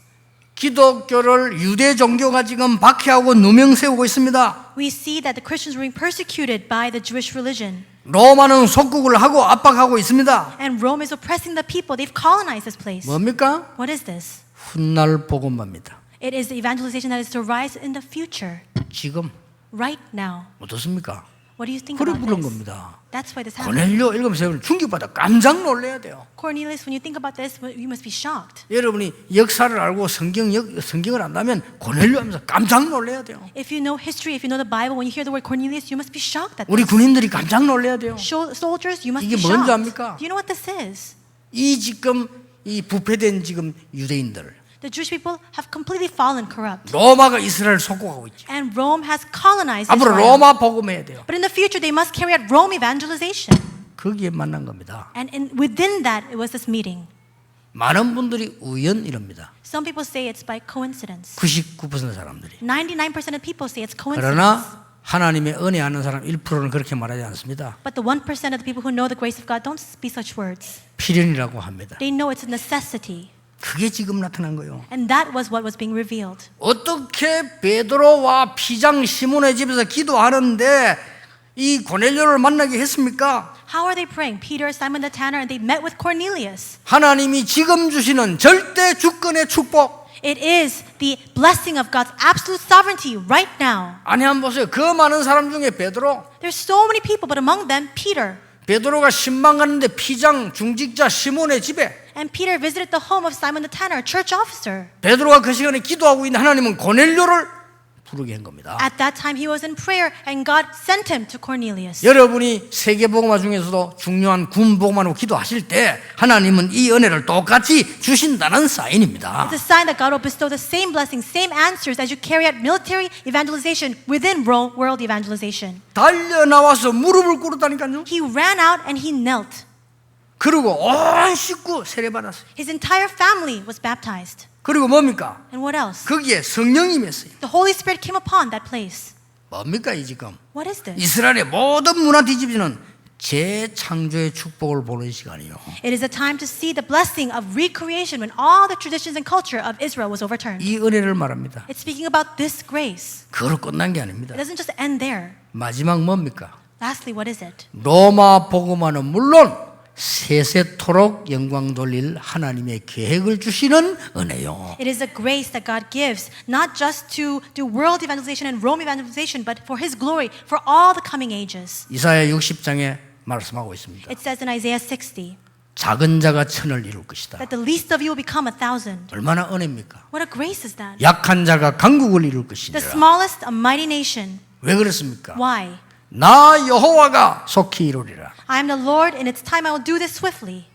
기독교를 유대 종교가 지금 박해하고 누명 세우고 있습니다. We see that the Christians were being persecuted by the Jewish religion. 로마는 속국을 하고 압박하고 있습니다. And Rome is oppressing the people. They've colonized this place. 뭡니까? What is this? 훗날 복음화입니다. It is the evangelization that is to rise in the future, 지금 right now. 어떻습니까? What do you think 그래 about 부른 this? 겁니다. That's why this happened. 고넬료 읽으면서 충격받아 깜짝 놀라야 돼요. Cornelius, when you think about this, you must be shocked. 여러분이 역사를 알고 성경을 안다면 고넬료 하면서 깜짝 놀라야 돼요. If you know history, if you know the Bible, when you hear the word Cornelius, you must be shocked at 우리 this. 군인들이 깜짝 놀라야 돼요. Soldiers, you must 이게 be 뭔지 shocked. 압니까? Do you know what this is? 이 지금 이 부패된 지금 유대인들 The Jewish people have completely fallen corrupt. 로마가 이스라엘을 속국하고 있죠. And Rome has colonized 앞으로 Israel. 로마 복음해야 돼요. But in the future, they must carry out Rome evangelization. 거기에 만난 겁니다. And within that, it was this meeting. 많은 분들이 우연이랍니다. Some people say it's by coincidence. 99% 사람들이. 99% of people say it's coincidence. 그러나 하나님의 은혜 아는 사람 1%는 그렇게 말하지 않습니다. But the 1% of the people who know the grace of God don't speak such words. 필연이라고 합니다. They know it's a necessity. 그게 지금 나타난 거예요. And that was what was being revealed. 어떻게 베드로와 피장 시몬의 집에서 기도하는데 이 고넬료를 만나게 했습니까? How are they praying? Peter, Simon the Tanner, and they met with Cornelius. 하나님이 지금 주시는 절대 주권의 축복. It is the blessing of God's absolute sovereignty right now. 아니 한번 보세요. 그 많은 사람 중에 베드로. There's so many people, but among them, Peter. 베드로가 신방 갔는데 피장 중직자 시몬의 집에 And Peter visited the home of Simon the Tanner, a church officer. 베드로가 그 시간에 기도하고 있는 하나님은 고넬료를 부르게 한 겁니다. At that time, he was in prayer, and God sent him to Cornelius. 여러분이 세계복음화 중에서도 중요한 군복음화로 기도하실 때 하나님은 이 은혜를 똑같이 주신다는 사인입니다. It's a sign that God will bestow the same blessings, same answers as you carry out military evangelization within world evangelization. 달려 나와서 무릎을 꿇었다니까요. He ran out and he knelt. 그리고 온 식구 세례받았어요. His entire family was baptized. 그리고 뭡니까? And what else? 거기에 성령이 임했어요. The Holy Spirit came upon that place. 뭡니까 이 지금? What is this? 이스라엘의 모든 문화 뒤집이는 재창조의 축복을 보는 시간이요. It is a time to see the blessing of recreation when all the traditions and culture of Israel was overturned. 이 은혜를 말합니다. It's speaking about this grace. 그걸로 끝난 게 아닙니다. It doesn't just end there. 마지막 뭡니까? Lastly, what is it? 로마 복음화는 물론 세세토록 영광 돌릴 하나님의 계획을 주시는 은혜요. It is a grace that God gives, not just to do world evangelization and Rome evangelization, but for His glory, for all the coming ages. 이사야 60장에 말씀하고 있습니다. It says in Isaiah 60 작은 자가 천을 이룰 것이다. that the least of you will become 1,000. 얼마나 은혜입니까? What a grace is that? 약한 자가 강국을 이룰 The 것이니라. smallest, a mighty nation. 왜 그렇습니까? Why? 나 여호와가 속히 이루리라. I am the Lord, in its time I will do this swiftly.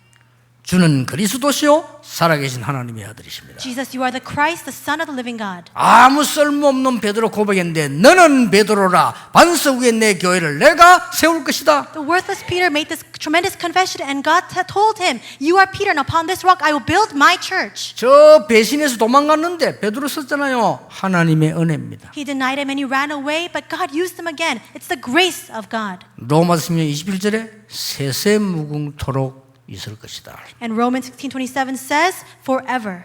주는 그리스도시요 살아계신 하나님의 아들이십니다. Jesus, you are the Christ, the Son of the living God. 아무 쓸모없는 베드로 고백했는데 너는 베드로라 반석 위에 내 교회를 내가 세울 것이다. The worthless Peter made this tremendous confession, and God told him, "You are Peter, and upon this rock I will build my church." 저 배신해서 도망갔는데 베드로 썼잖아요. 하나님의 은혜입니다. He denied him and he ran away, but God used him again. It's the grace of God. 로마서 10장 21절에 세세무궁토록 있을 것이다. And Romans 16:27 says, "Forever."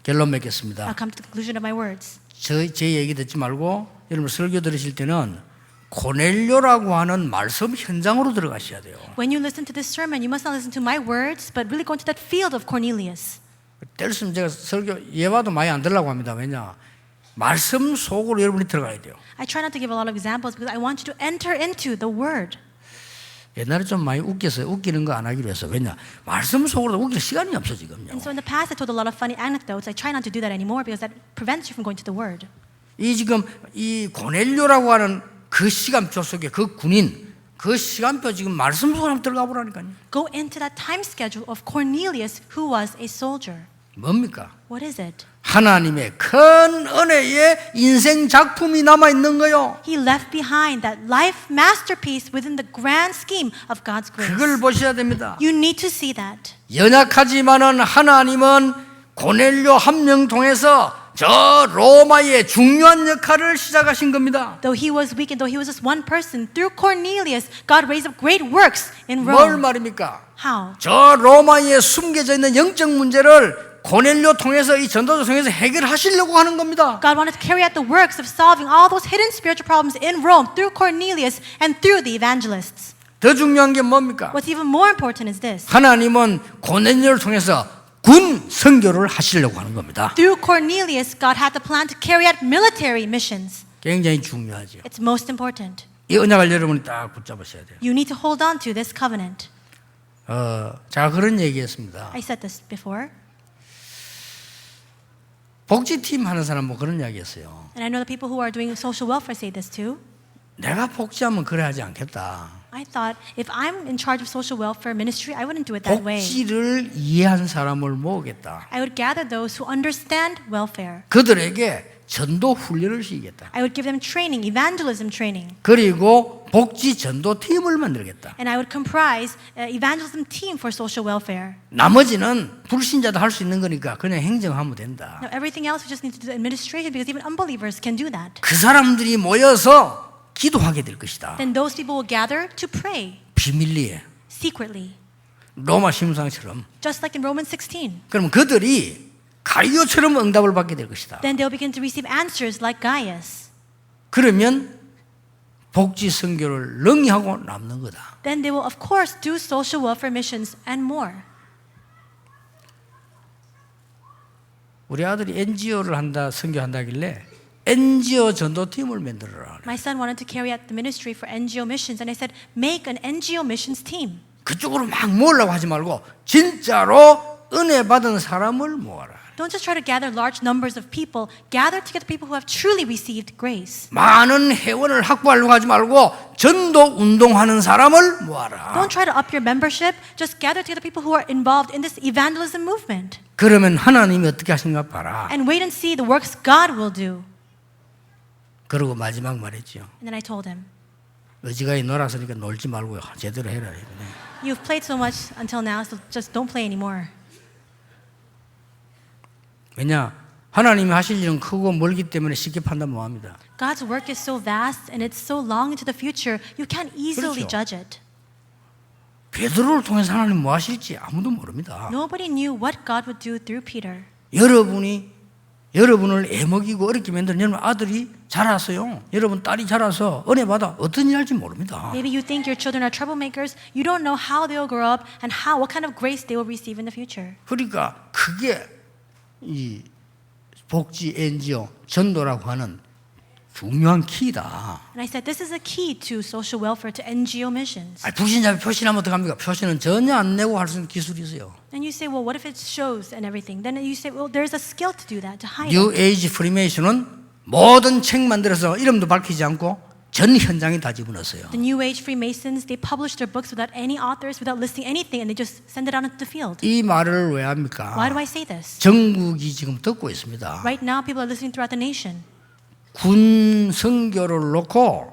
결론 맺겠습니다. I'll come to the conclusion of my words. 제 얘기 듣지 말고 여러분 설교 들으실 때는 고넬료라고 하는 말씀 현장으로 들어가셔야 돼요. When you listen to this sermon, you must not listen to my words, but really go into that field of Cornelius. 때렸으면 제가 설교 예화도 많이 안 들라고 합니다. 왜냐? 말씀 속으로 여러분이 들어가야 돼요. I try not to give a lot of examples because I want you to enter into the word. 옛날에 좀 많이 웃겼어요. 웃기는 거 안 하기로 했어. 왜냐? 말씀 속으로 웃길 시간이 없어 지금요. And so in the past, I told a lot of funny anecdotes. I try not to do that anymore because that prevents you from going to the word. 이 지금 이 고넬료라고 하는 그 시간표 속에 그 군인 그 시간표 지금 말씀 속으로 한번 들어가 보라니까요. Go into that time schedule of Cornelius, who was a soldier. 뭡니까? What is it? 하나님의 큰 은혜의 인생 작품이 남아 있는 거요. He left behind that life masterpiece within the grand scheme of God's grace. 그걸 보셔야 됩니다. You need to see that. 연약하지만은 하나님은 고넬료 한 명 통해서 저 로마의 중요한 역할을 시작하신 겁니다. Though he was weak and though he was just one person, through Cornelius, God raised up great works in 뭘 Rome. 말입니까? How? 저 로마에 숨겨져 있는 영적 문제를 고넬료 통해서 이 전도자 통해서 해결하시려고 하는 겁니다. God wanted to carry out the works of solving all those hidden spiritual problems in Rome through Cornelius and through the evangelists. 더 중요한 게 뭡니까? What's even more important is this. 하나님은 고넬료를 통해서 군 선교를 하시려고 하는 겁니다. Through Cornelius, God had the plan to carry out military missions. 굉장히 중요하죠. It's most important. 이 언약을 여러분이 딱 붙잡으셔야 돼요. You need to hold on to this covenant. 제가 그런 얘기했습니다. I said this before. 복지팀 하는 사람 뭐 그런 이야기했어요. And I know the people who are doing social welfare say this too. 내가 복지하면 그래 하지 않겠다. I thought if I'm in charge of social welfare ministry, I wouldn't do it that way. 복지를 이해한 사람을 모으겠다. I would gather those who understand welfare. 그들에게 전도 훈련을 시키겠다. I would give them training, evangelism training. 그리고 복지 전도 팀을 만들겠다. And I would comprise an evangelism team for social welfare. 나머지는 불신자도 할 수 있는 거니까 그냥 행정하면 된다. Now everything else we just need to do administration because even unbelievers can do that. 그 사람들이 모여서 기도하게 될 것이다. Then those people will gather to pray 비밀리에 secretly, 로마 심상처럼. just like in Romans 16. 그러면 그들이 가이오처럼 응답을 받게 될 것이다. Then they'll begin to receive answers like Gaius. 그러면 복지 선교를 능히하고 남는 거다. Then they will of course do social welfare missions and more. 우리 아들이 NGO를 한다 선교한다길래 NGO 전도팀을 만들어라. My son wanted to carry out the ministry for NGO missions, and I said, make an NGO missions team. 그쪽으로 막 모으려고 하지 말고 진짜로 은혜 받은 사람을 모아라. Don't just try to gather large numbers of people. Gather together people who have truly received grace. 많은 회원을 확보하려고 하지 말고 전도 운동하는 사람을 모아라. Don't try to up your membership. Just gather together people who are involved in this evangelism movement. 그러면 하나님이 어떻게 하신가 봐라. And wait and see the works God will do. 그리고 마지막 말했죠. And then I told him, 어지간히 놀았으니까 놀지 말고요. 제대로 해라. you've played so much until now, so just don't play anymore. 왜냐? 하나님이 하실 일은 크고 멀기 때문에 쉽게 판단 못합니다. God's work is so vast and it's so long into the future, you can't easily 그렇죠. judge it. 베드로를 통해서 하나님 뭐 하실지 아무도 모릅니다. Nobody knew what God would do through Peter. 여러분을 애먹이고 어렵게 만드는 여러분 아들이 자라서요. 여러분 딸이 자라서 은혜 받아 어떤 일 할지 모릅니다. Maybe you think your children are troublemakers. You don't know how they will grow up and what kind of grace they will receive in the future. 그러니까 그게 이 복지 NGO 전도라고 하는 중요한 키다. And I said, this is a key to social welfare, to NGO missions. 불신자 표시하면 어떡합니까? 표시는 전혀 안 내고 할 수 있는 기술이 있어요. And you say, well, what if it shows and everything? Then you say, well, there's a skill to do that, to hide 뉴 it. 에이지 프리메이션은 모든 책 만들어서 이름도 밝히지 않고 전 현장에 다 집어넣었어요. The New Age Freemasons, they publish their books without any authors, without listing anything, and they just send it out into the field. 이 말을 왜 합니까? Why do I say this? 전국이 지금 듣고 있습니다. Right now, people are listening throughout the nation. 군 선교를 놓고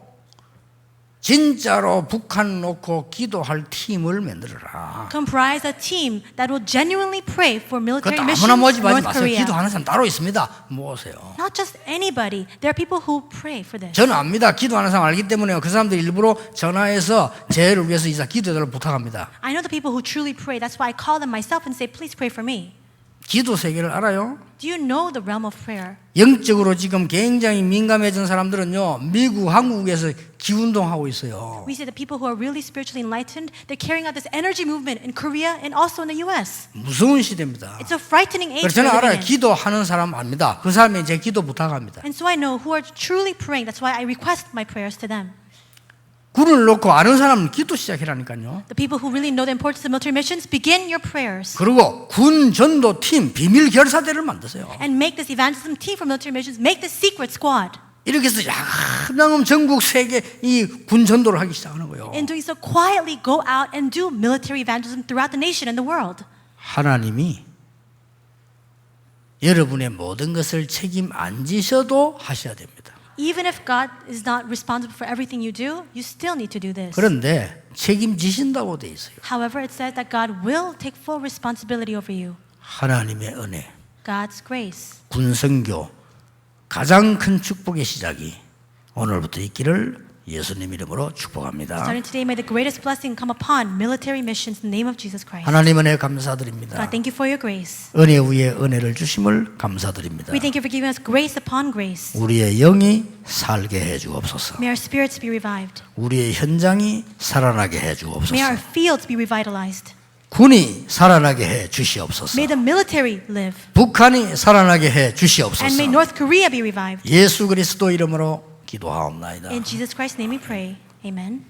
진짜로 북한 놓고 기도할 팀을 만들어라. Comprise a team that will genuinely pray for military 그것도 missions 아무나 in 모집하지 North 마세요. Korea. 기도하는 사람 따로 있습니다. 모으세요. Not just anybody. There are people who pray for this. 저는 압니다. 기도하는 사람 알기 때문에 그 사람들 일부러 전화해서 저를 위해서 이사 기도해달라고 부탁합니다. I know the people who truly pray. That's why I call them myself and say, please pray for me. 기도 세계를 알아요? Do you know the realm of prayer? 영적으로 지금 굉장히 민감해진 사람들은요, 미국, 한국에서 기운동하고 있어요. We say the people who are really spiritually enlightened, they're carrying out this energy movement in Korea and also in the U.S. 무서운 시대입니다. It's a frightening age 그래서 we're 저는 알아요. living in. 기도하는 사람 압니다. 그 사람이 제 기도 부탁합니다. And so I know who are truly praying. That's why I request my prayers to them. 군을 놓고 아는 사람은 기도 시작이라니까요. The people who really know the importance of military missions, begin your prayers. 그리고 군 전도팀 비밀 결사대를 만드세요. And make this evangelism team for military missions, make this secret squad. 이렇게 해서 야금야금 전국 세계 이 군 전도를 하기 시작하는 거예요. And doing so quietly go out and do military evangelism throughout the nation and the world. 하나님이 여러분의 모든 것을 책임 안 지셔도 하셔야 됩니다. Even if God is not responsible for everything you do, you still need to do this. 그런데 책임지신다고 돼 있어요. However, it says that God will take full responsibility over you. 하나님의 은혜, God's grace. 군선교 가장 큰 축복의 시작이 오늘부터 있기를 예수님 이름으로 축복합니다. Starting today, may the greatest blessing come upon military missions in the name of Jesus Christ. 하나님 은혜 감사드립니다. God, thank you for your grace. 은혜 위에 은혜를 주심을 감사드립니다. We thank you for giving us grace upon grace. 우리의 영이 살게 해 주옵소서. May our spirits be revived. 우리의 현장이 살아나게 해 주옵소서. May our fields be revitalized. 군이 살아나게 해 주시옵소서. May the military live. 북한이 살아나게 해 And 주시옵소서. may North Korea be revived. 예수 그리스도 이름으로 기도하옵나이다. In Jesus Christ's name we pray. Amen.